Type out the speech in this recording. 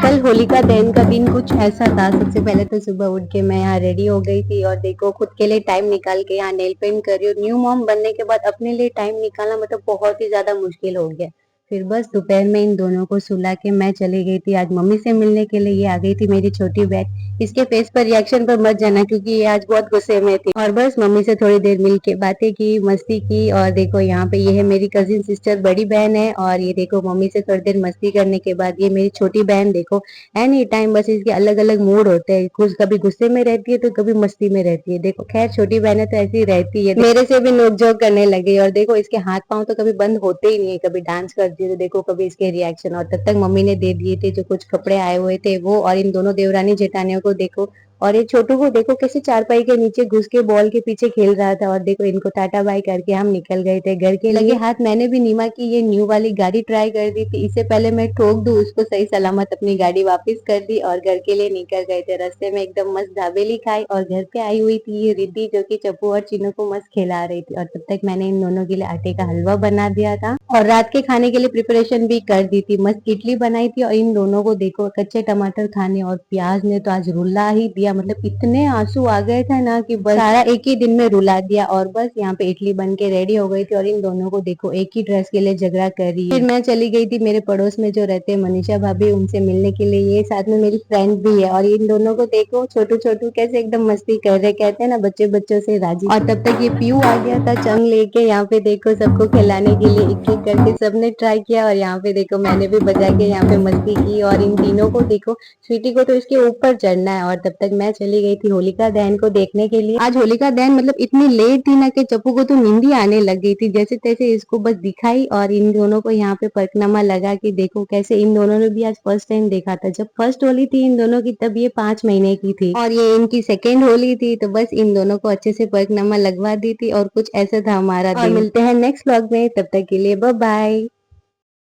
कल होलिका दहन का दिन कुछ ऐसा था। सबसे पहले तो सुबह उठ के मैं यहाँ रेडी हो गई थी और देखो खुद के लिए टाइम निकाल के यहाँ नेल पेंट कर रही हूँ। न्यू मॉम बनने के बाद अपने लिए टाइम निकालना मतलब बहुत ही ज्यादा मुश्किल हो गया। फिर बस दोपहर में इन दोनों को सुला के मैं चली गई थी आज मम्मी से मिलने के लिए। ये आ गई थी मेरी छोटी बहन। इसके फेस पर रिएक्शन पर मत जाना क्योंकि ये आज बहुत गुस्से में थी। और बस मम्मी से थोड़ी देर मिल के बातें की, मस्ती की। और देखो यहाँ पे ये है मेरी कजिन सिस्टर, बड़ी बहन है। और ये देखो मम्मी से थोड़ी देर मस्ती करने के बाद ये मेरी छोटी बहन देखो एनी टाइम बस इसके अलग अलग मूड होते हैं। कुछ कभी गुस्से में रहती है तो कभी मस्ती में रहती है। देखो खैर छोटी बहन है तो ऐसी रहती है, मेरे से भी नोकझोंक करने लगी। और देखो इसके हाथ पांव तो कभी बंद होते ही नहीं है। कभी डांस करती है तो देखो कभी इसके रिएक्शन। और तब तक मम्मी ने दे दिए थे जो कुछ कपड़े आए हुए थे वो। और इन दोनों देवरानी जेठानियों को देखो, और ये छोटू को देखो कैसे चारपाई के नीचे घुस के बॉल के पीछे खेल रहा था। और देखो इनको टाटा बाय करके हम निकल गए थे घर के लगे हाथ। मैंने भी नीमा की ये न्यू वाली गाड़ी ट्राई कर दी थी, इससे पहले मैं ठोक दूं उसको, सही सलामत अपनी गाड़ी वापस कर दी और घर के लिए निकल गए थे। रास्ते में एकदम मस्त दाबेली खाई और घर पे आई हुई थी ये रिद्धि जो कि चप्पू और चीनू को मस्त खिला रही थी। और तब तक मैंने इन दोनों के लिए आटे का हलवा बना दिया था और रात के खाने के लिए प्रिपरेशन भी कर दी थी। मस्त इडली बनाई थी और इन दोनों को देखो कच्चे टमाटर खाने और प्याज ने तो आज रुला ही दिया। मतलब इतने आंसू आ गए थे ना कि बस सारा एक ही दिन में रुला दिया। और बस यहाँ पे इडली बन के रेडी हो गई थी और इन दोनों को देखो एक ही ड्रेस के लिए झगड़ा कर रही है। फिर मैं चली गई थी मेरे पड़ोस में जो रहते हैं मनीषा भाभी, उनसे मिलने के लिए। ये साथ में मेरी फ्रेंड भी है। और इन दोनों को देखो छोटू छोटू कैसे एकदम मस्ती कर रहे, कहते हैं ना बच्चे बच्चों से राजी। और तब तक ये पीयू आ गया था चंग लेके। यहाँ पे देखो सबको खिलाने के लिए एक एक करके सबने ट्राई किया। और यहाँ पे देखो मैंने भी बजा के यहाँ पे मस्ती की। और इन तीनों को देखो, स्वीटी को तो इसके ऊपर चढ़ना है। और तब तक मैं चली गई थी होलिका दहन को देखने के लिए। आज होलिका दहन मतलब इतनी लेट थी ना कि चप्पू को तो नींद ही आने लग गई थी। जैसे तैसे इसको बस दिखाई और इन दोनों को यहाँ पे परखनामा लगा कि देखो कैसे इन दोनों ने भी आज फर्स्ट टाइम देखा था। जब फर्स्ट होली थी इन दोनों की तब ये 5 महीने की थी और ये इनकी सेकेंड होली थी। तो बस इन दोनों को अच्छे से परखनामा लगवा दी थी और कुछ ऐसा था हमारा दिन। और मिलते हैं नेक्स्ट व्लॉग में, तब तक के लिए बाय बाय।